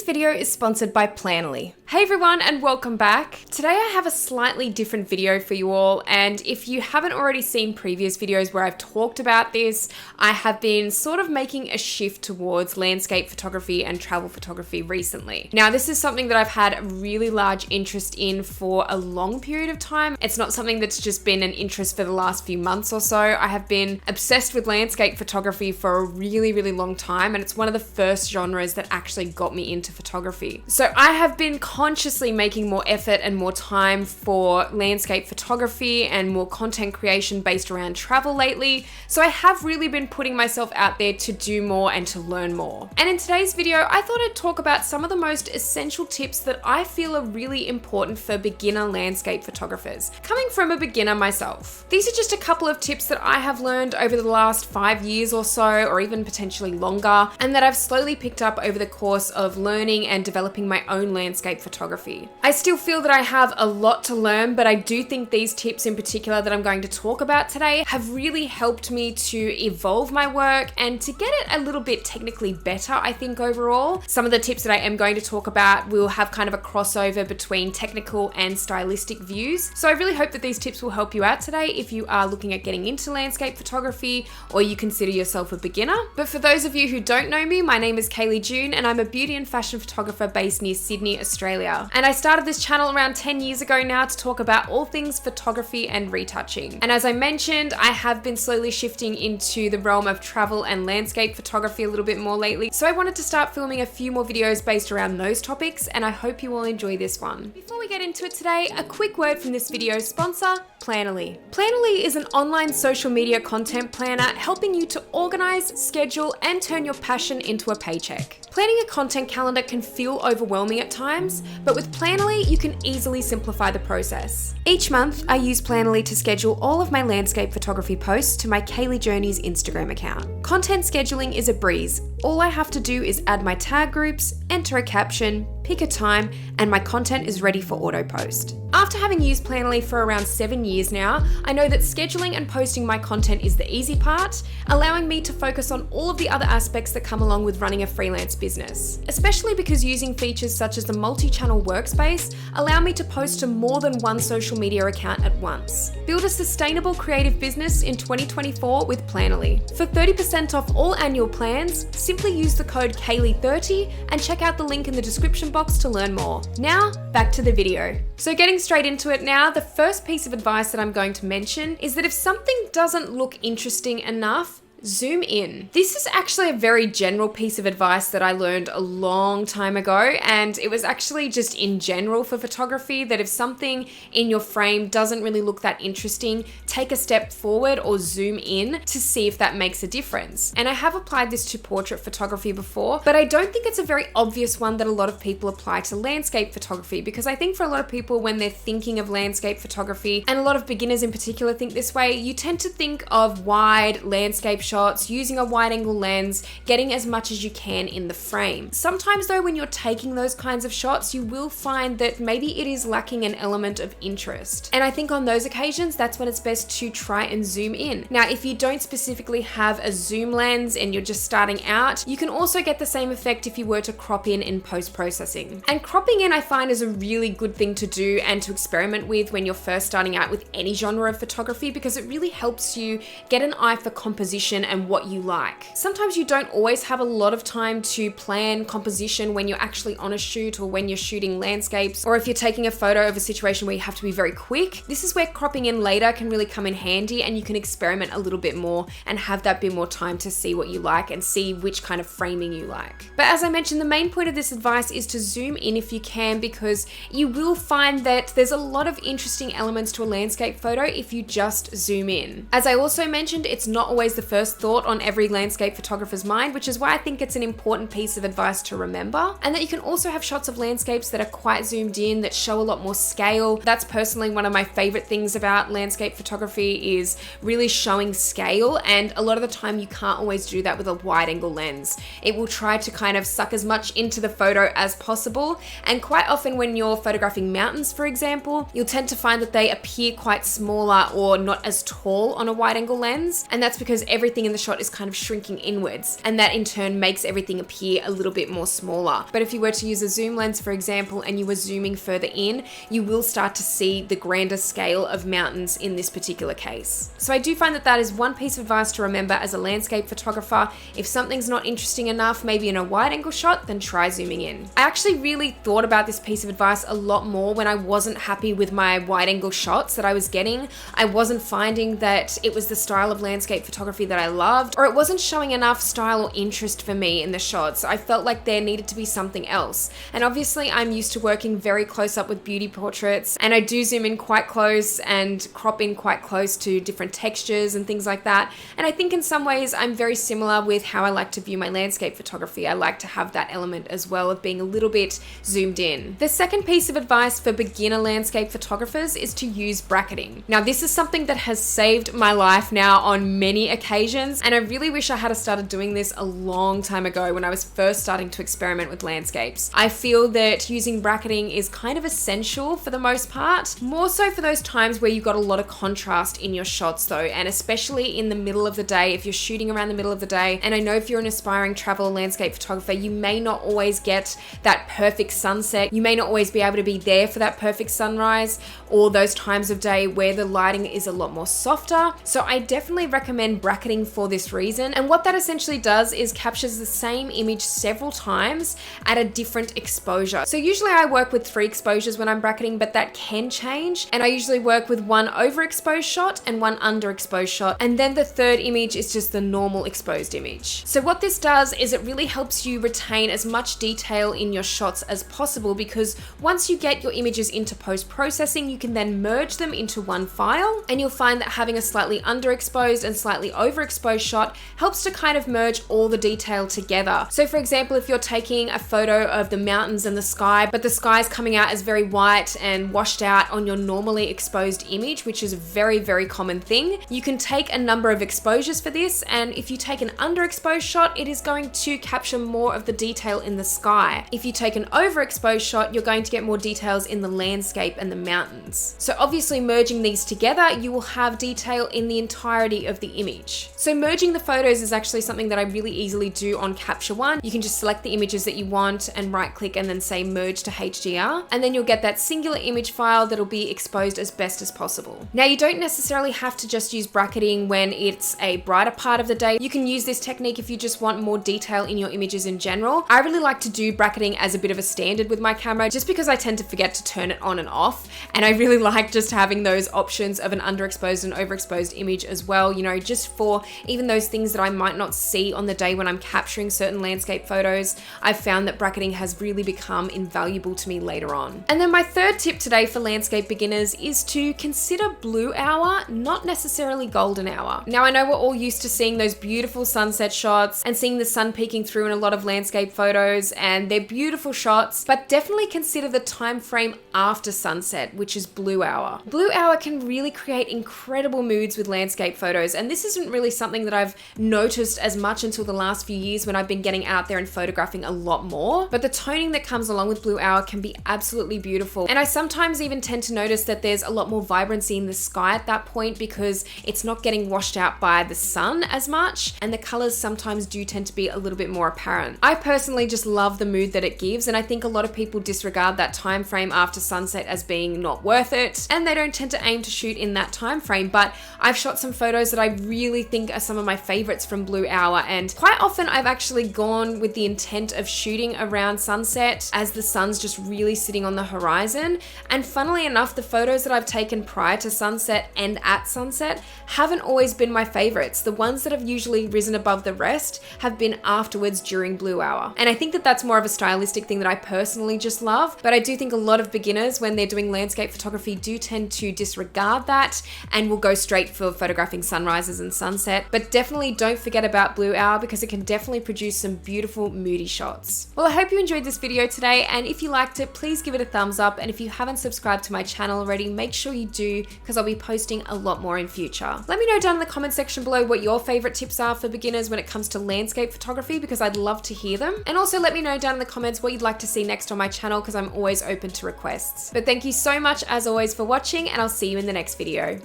video is sponsored by Planoly. Hey everyone and welcome back. Today I have a slightly different video for you all, and if you haven't already seen previous videos where I've talked about this, I have been sort of making a shift towards landscape photography and travel photography recently. Now this is something that I've had a really large interest in for a long period of time. It's not something that's just been an interest for the last few months or so. I have been obsessed with landscape photography for a really long time, and it's one of the first genres that actually got me into photography. So I have been consciously making more effort and more time for landscape photography and more content creation based around travel lately. So I have really been putting myself out there to do more and to learn more. And in today's video, I thought I'd talk about some of the most essential tips that I feel are really important for beginner landscape photographers, coming from a beginner myself. These are just a couple of tips that I have learned over the last 5 years or so, or even potentially longer, and that I've slowly picked up over the course of learning and developing my own landscape photography. I still feel that I have a lot to learn, but I do think these tips in particular that I'm going to talk about today have really helped me to evolve my work and to get it a little bit technically better, I think, overall. Some of the tips that I am going to talk about will have kind of a crossover between technical and stylistic views. So I really hope that these tips will help you out today if you are looking at getting into landscape photography or you consider yourself a beginner. But for those of you who don't know me, my name is Kaylee June and I'm a beauty and fashion photographer based near Sydney, Australia. And I started this channel around 10 years ago now to talk about all things photography and retouching. And as I mentioned, I have been slowly shifting into the realm of travel and landscape photography a little bit more lately. So I wanted to start filming a few more videos based around those topics, and I hope you all enjoy this one. Before we get into it today, a quick word from this video's sponsor, Planoly. Planoly is an online social media content planner helping you to organize, schedule, and turn your passion into a paycheck. Planning a content calendar can feel overwhelming at times, but with Planoly, you can easily simplify the process. Each month, I use Planoly to schedule all of my landscape photography posts to my Kaylee Journeys Instagram account. Content scheduling is a breeze. All I have to do is add my tag groups, enter a caption, pick a time, and my content is ready for auto post. After having used Planoly for around 7 years now, I know that scheduling and posting my content is the easy part, allowing me to focus on all of the other aspects that come along with running a freelance business. Especially because using features such as the multi-channel workspace allow me to post to more than one social media account at once. Build a sustainable creative business in 2024 with Planoly. For 30% off all annual plans, simply use the code Kaylee30 and check out the link in the description box to learn more. Now, back to the video. So getting straight into it now, the first piece of advice that I'm going to mention is that if something doesn't look interesting enough, zoom in. This is actually a very general piece of advice that I learned a long time ago, and it was actually just in general for photography that if something in your frame doesn't really look that interesting, take a step forward or zoom in to see if that makes a difference. And I have applied this to portrait photography before, but I don't think it's a very obvious one that a lot of people apply to landscape photography, because I think for a lot of people when they're thinking of landscape photography, and a lot of beginners in particular think this way, you tend to think of wide landscape shots, using a wide angle lens, getting as much as you can in the frame. Sometimes though, when you're taking those kinds of shots, you will find that maybe it is lacking an element of interest. And I think on those occasions, that's when it's best to try and zoom in. Now, if you don't specifically have a zoom lens and you're just starting out, you can also get the same effect if you were to crop in post-processing. And cropping in, I find, is a really good thing to do and to experiment with when you're first starting out with any genre of photography, because it really helps you get an eye for composition and what you like. Sometimes you don't always have a lot of time to plan composition when you're actually on a shoot or when you're shooting landscapes, or if you're taking a photo of a situation where you have to be very quick. This is where cropping in later can really come in handy, and you can experiment a little bit more and have that bit more time to see what you like and see which kind of framing you like. But as I mentioned, the main point of this advice is to zoom in if you can, because you will find that there's a lot of interesting elements to a landscape photo if you just zoom in. As I also mentioned, it's not always the first thought on every landscape photographer's mind, which is why I think it's an important piece of advice to remember. And that you can also have shots of landscapes that are quite zoomed in, that show a lot more scale. That's personally one of my favorite things about landscape photography, is really showing scale. And a lot of the time you can't always do that with a wide angle lens. It will try to kind of suck as much into the photo as possible. And quite often when you're photographing mountains, for example, you'll tend to find that they appear quite smaller or not as tall on a wide angle lens. And that's because everything everything in the shot is kind of shrinking inwards, and that in turn makes everything appear a little bit more smaller. But if you were to use a zoom lens, for example, and you were zooming further in, you will start to see the grander scale of mountains in this particular case. So I do find that that is one piece of advice to remember as a landscape photographer. If something's not interesting enough, maybe in a wide angle shot, then try zooming in. I actually really thought about this piece of advice a lot more when I wasn't happy with my wide angle shots that I was getting. I wasn't finding that it was the style of landscape photography that I loved, or it wasn't showing enough style or interest for me in the shots. I felt like there needed to be something else. And obviously I'm used to working very close up with beauty portraits, and I do zoom in quite close and crop in quite close to different textures and things like that. And I think in some ways I'm very similar with how I like to view my landscape photography. I like to have that element as well of being a little bit zoomed in. The second piece of advice for beginner landscape photographers is to use bracketing. Now this is something that has saved my life now on many occasions, and I really wish I had started doing this a long time ago when I was first starting to experiment with landscapes. I feel that using bracketing is kind of essential for the most part, more so for those times where you've got a lot of contrast in your shots though, and especially in the middle of the day, if you're shooting around the middle of the day. And I know if you're an aspiring travel landscape photographer, you may not always get that perfect sunset. You may not always be able to be there for that perfect sunrise, or those times of day where the lighting is a lot more softer. So I definitely recommend bracketing for this reason. And what that essentially does is captures the same image several times at a different exposure. So usually I work with 3 exposures when I'm bracketing, but that can change. And I usually work with one overexposed shot and one underexposed shot. And then the third image is just the normal exposed image. So what this does is it really helps you retain as much detail in your shots as possible, because once you get your images into post-processing, you can then merge them into one file, and you'll find that having a slightly underexposed and slightly overexposed shot helps to kind of merge all the detail together. So for example, if you're taking a photo of the mountains and the sky, but the sky is coming out as very white and washed out on your normally exposed image, which is a very, very common thing, you can take a number of exposures for this, and if you take an underexposed shot, it is going to capture more of the detail in the sky. If you take an overexposed shot, you're going to get more details in the landscape and the mountains. So obviously merging these together, you will have detail in the entirety of the image. So merging the photos is actually something that I really easily do on Capture One. You can just select the images that you want and right click and then say merge to HDR, and then you'll get that singular image file that'll be exposed as best as possible. Now you don't necessarily have to just use bracketing when it's a brighter part of the day. You can use this technique if you just want more detail in your images in general. I really like to do bracketing as a bit of a standard with my camera, just because I tend to forget to turn it on and off, and I really like just having those options of an underexposed and overexposed image as well, you know, just for even those things that I might not see on the day when I'm capturing certain landscape photos. I've found that bracketing has really become invaluable to me later on. And then my third tip today for landscape beginners is to consider blue hour, not necessarily golden hour. Now I know we're all used to seeing those beautiful sunset shots and seeing the sun peeking through in a lot of landscape photos, and they're beautiful shots, but definitely consider the time frame after sunset, which is blue hour. Blue hour can really create incredible moods with landscape photos, and this isn't really something that I've noticed as much until the last few years when I've been getting out there and photographing a lot more, but the toning that comes along with blue hour can be absolutely beautiful. And I sometimes even tend to notice that there's a lot more vibrancy in the sky at that point, because it's not getting washed out by the sun as much, and the colors sometimes do tend to be a little bit more apparent. I personally just love the mood that it gives, and I think a lot of people disregard that time frame after sunset as being not worth it, and they don't tend to aim to shoot in that time frame. But I've shot some photos that I really think are some of my favorites from blue hour, and quite often I've actually gone with the intent of shooting around sunset as the sun's just really sitting on the horizon. And funnily enough, the photos that I've taken prior to sunset and at sunset haven't always been my favorites. The ones that have usually risen above the rest have been afterwards during blue hour. And I think that that's more of a stylistic thing that I personally just love, but I do think a lot of beginners, when they're doing landscape photography, do tend to disregard that and will go straight for photographing sunrises and sunset. But definitely don't forget about blue hour, because it can definitely produce some beautiful moody shots. Well, I hope you enjoyed this video today, and if you liked it, please give it a thumbs up, and if you haven't subscribed to my channel already, make sure you do, because I'll be posting a lot more in future. Let me know down in the comment section below what your favorite tips are for beginners when it comes to landscape photography, because I'd love to hear them. And also let me know down in the comments what you'd like to see next on my channel, because I'm always open to requests. But thank you so much as always for watching, and I'll see you in the next video.